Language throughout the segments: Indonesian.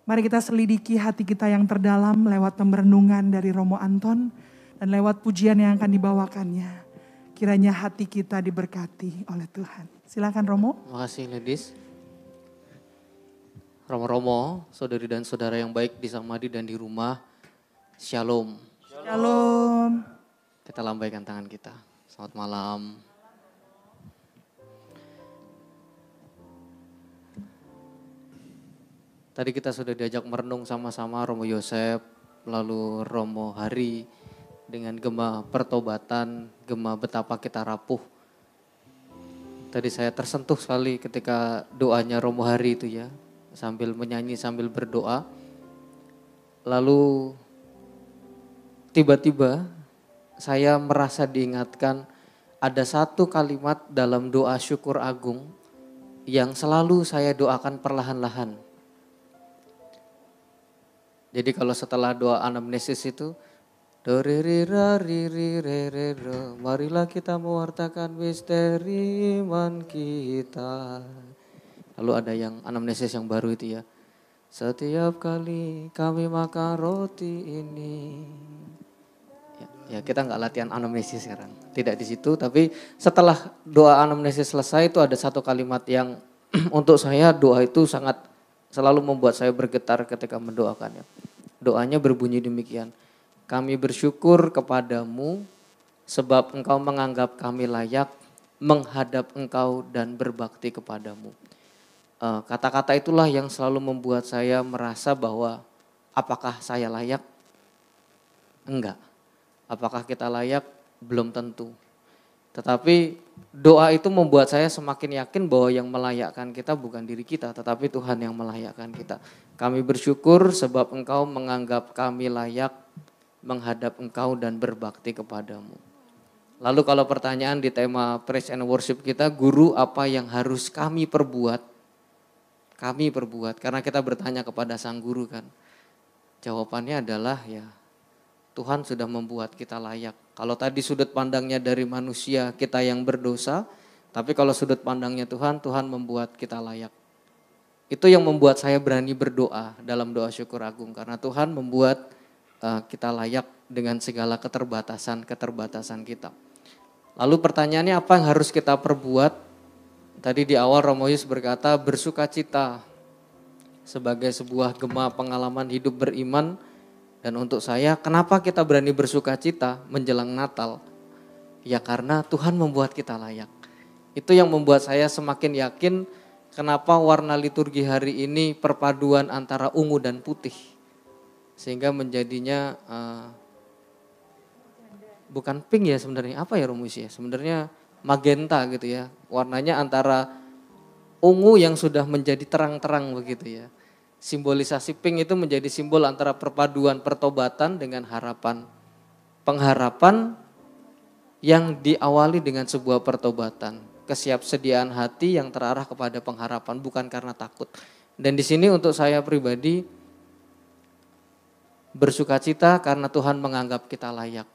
Mari kita selidiki hati kita yang terdalam lewat pemberenungan dari Romo Anton dan lewat pujian yang akan dibawakannya. Kiranya hati kita diberkati oleh Tuhan. Silakan Romo. Terima kasih ladies. Romo-romo, saudari dan saudara yang baik di Samadi dan di rumah. Shalom. Shalom. Kita lambaikan tangan kita. Selamat malam. Tadi kita sudah diajak merenung sama-sama Romo Yosef, lalu Romo Hari dengan gema pertobatan, gema betapa kita rapuh. Tadi saya tersentuh sekali ketika doanya Romo Hari itu ya, sambil menyanyi sambil berdoa. Lalu tiba-tiba saya merasa diingatkan ada satu kalimat dalam doa syukur agung yang selalu saya doakan perlahan-lahan. Jadi kalau setelah doa anamnesis itu, marilah kita mewartakan misteri iman kita. Lalu ada yang anamnesis yang baru itu ya. Setiap kali kami makan roti ini. Ya kita nggak latihan anamnesis sekarang. Tidak di situ, tapi setelah doa anamnesis selesai itu ada satu kalimat yang untuk saya doa itu sangat selalu membuat saya bergetar ketika mendoakannya. Doanya berbunyi demikian. Kami bersyukur kepadamu sebab engkau menganggap kami layak menghadap engkau dan berbakti kepadamu. Kata-kata itulah yang selalu membuat saya merasa bahwa apakah saya layak? Enggak. Apakah kita layak? Belum tentu. Tetapi doa itu membuat saya semakin yakin bahwa yang melayakkan kita bukan diri kita, tetapi Tuhan yang melayakkan kita. Kami bersyukur sebab engkau menganggap kami layak menghadap engkau dan berbakti kepadamu. Lalu kalau pertanyaan di tema praise and worship kita, guru apa yang harus kami perbuat? Kami perbuat, karena kita bertanya kepada sang guru kan. Jawabannya adalah ya Tuhan sudah membuat kita layak. Kalau tadi sudut pandangnya dari manusia kita yang berdosa, tapi kalau sudut pandangnya Tuhan, Tuhan membuat kita layak. Itu yang membuat saya berani berdoa dalam doa syukur agung. Karena Tuhan membuat kita layak dengan segala keterbatasan kita. Lalu pertanyaannya apa yang harus kita perbuat? Tadi di awal Romo Yus berkata bersukacita sebagai sebuah gema pengalaman hidup beriman. Dan untuk saya, kenapa kita berani bersukacita menjelang Natal? Ya karena Tuhan membuat kita layak. Itu yang membuat saya semakin yakin kenapa warna liturgi hari ini perpaduan antara ungu dan putih. Sehingga menjadinya bukan pink ya sebenarnya, apa ya Romus ya? Sebenarnya magenta gitu ya. Warnanya antara ungu yang sudah menjadi terang-terang begitu ya. Simbolisasi pink itu menjadi simbol antara perpaduan pertobatan dengan harapan. Pengharapan yang diawali dengan sebuah pertobatan. Kesiapsediaan hati yang terarah kepada pengharapan bukan karena takut. Dan di sini untuk saya pribadi bersukacita karena Tuhan menganggap kita layak.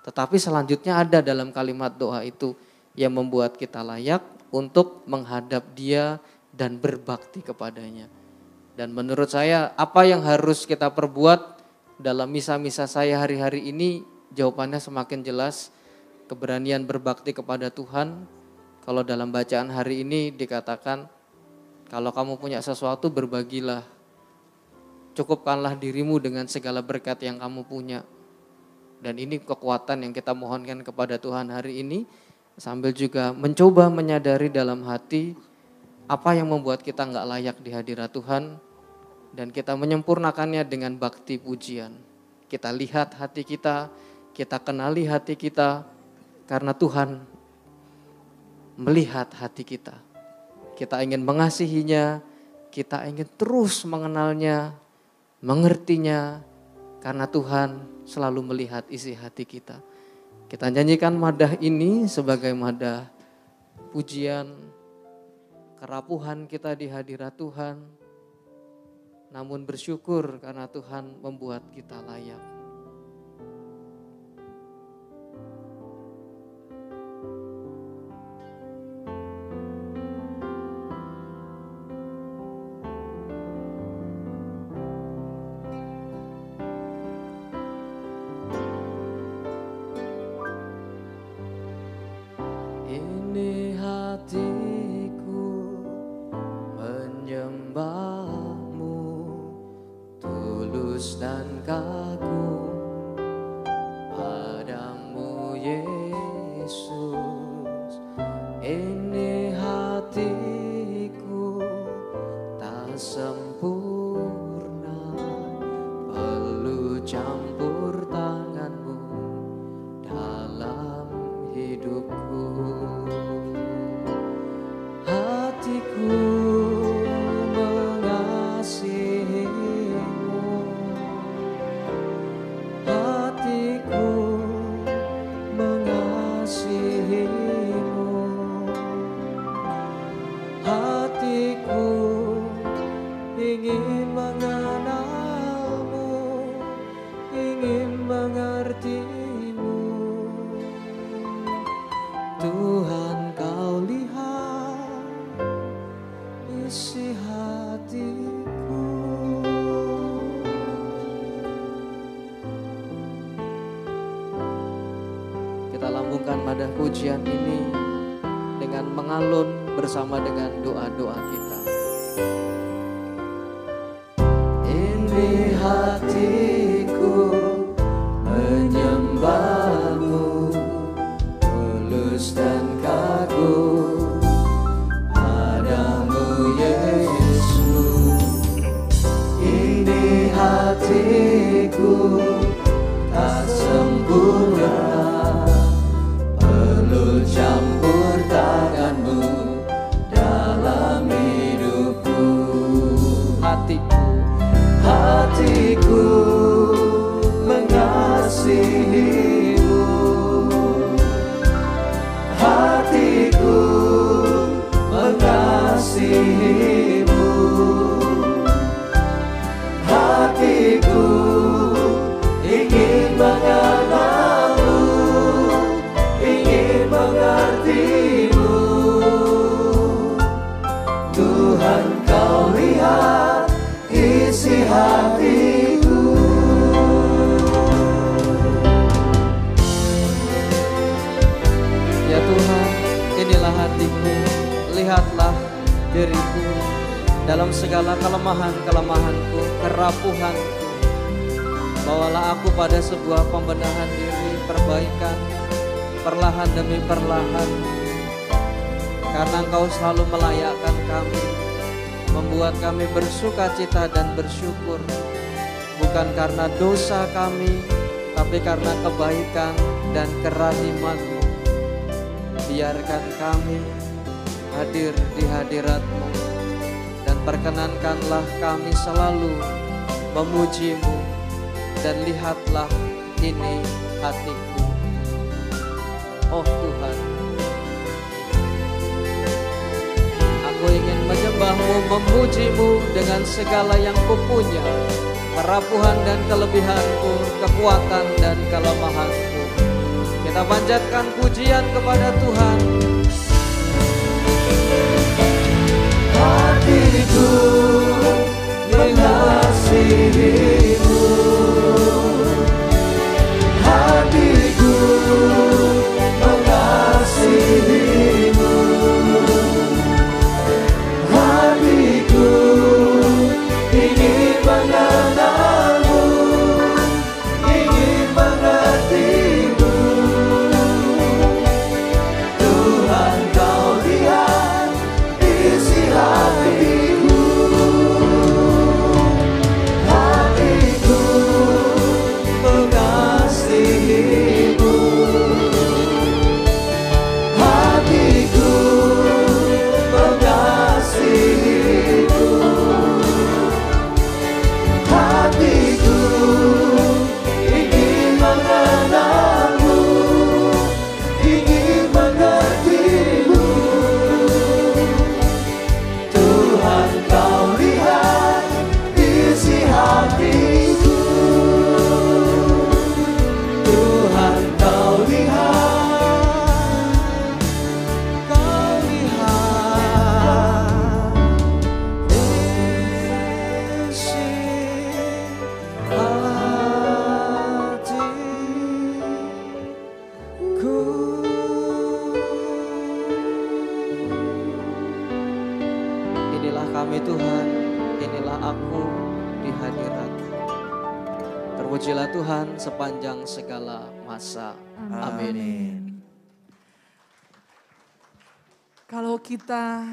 Tetapi selanjutnya ada dalam kalimat doa itu yang membuat kita layak untuk menghadap Dia dan berbakti kepadanya. Dan menurut saya apa yang harus kita perbuat dalam misa-misa saya hari-hari ini jawabannya semakin jelas. Keberanian berbakti kepada Tuhan. Kalau dalam bacaan hari ini dikatakan kalau kamu punya sesuatu berbagilah. Cukupkanlah dirimu dengan segala berkat yang kamu punya. Dan ini kekuatan yang kita mohonkan kepada Tuhan hari ini. Sambil juga mencoba menyadari dalam hati apa yang membuat kita gak layak di hadirat Tuhan. Dan kita menyempurnakannya dengan bakti pujian. Kita lihat hati kita kenali hati kita. Karena Tuhan melihat hati kita. Kita ingin mengasihinya, kita ingin terus mengenalnya, mengertinya. Karena Tuhan selalu melihat isi hati kita. Kita nyanyikan madah ini sebagai madah pujian, kerapuhan kita di hadirat Tuhan. Namun bersyukur karena Tuhan membuat kita layak. daripada pujian ini dengan mengalun bersama dengan doa-doa kita. Ini hatiku menyembahmu, tulus dan kagum padamu Yesus. Ini hatiku tak sempurna, perlu campur tanganmu dalam hidupku. Hatiku mengasihimu, hatiku mengasihimu, hatiku ingin mengenalmu, ingin mengertimu. Tuhan, kau lihat isi hatiku. Ya Tuhan, inilah hatiku, lihatlah diriku dalam segala kelemahan-kelemahanku, kerapuhanku. Bawalah aku pada sebuah pembenahan diri, perbaikan, perlahan demi perlahan. Karena Engkau selalu melayakkan kami, membuat kami bersuka cita dan bersyukur. Bukan karena dosa kami, tapi karena kebaikan dan kerahiman-Mu. Biarkan kami hadir di hadirat-Mu, dan perkenankanlah kami selalu memuji-Mu. Dan lihatlah, ini hatiku. Oh Tuhan, aku ingin menyembah-Mu, memuji-Mu dengan segala yang kupunya, kerapuhan dan kelebihanku, kekuatan dan kelemahanku. Kita panjatkan pujian kepada Tuhan. Hatiku mengasihimu, hatiku mengasihimu, hatiku ingin mengenalmu, ingin mengertimu. Tuhan, kau lihat isi hatiku, hatiku mengasihimu, hatiku mengasihimu, hatiku ingin mengenalmu, ingin mengertimu. Tuhan, kau lihat isi hatiku, Tuhan, kau lihat, kau lihat isi hatiku. Inilah kami Tuhan, inilah aku di hadirat-Mu. Terpujilah Tuhan sepanjang segala masa. Amin. Kalau kita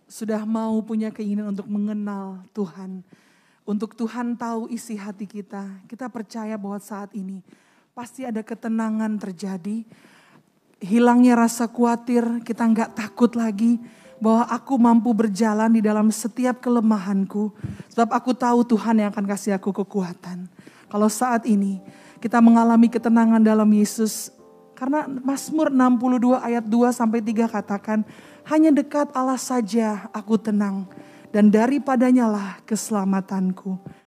sudah mau punya keinginan untuk mengenal Tuhan, untuk Tuhan tahu isi hati kita, kita percaya bahwa saat ini pasti ada ketenangan terjadi, hilangnya rasa khawatir, kita nggak takut lagi bahwa aku mampu berjalan di dalam setiap kelemahanku, sebab aku tahu Tuhan yang akan kasih aku kekuatan. Kalau saat ini kita mengalami ketenangan dalam Yesus, karena Mazmur 62 ayat 2-3 katakan, hanya dekat Allah saja aku tenang, dan daripadanya lah keselamatanku.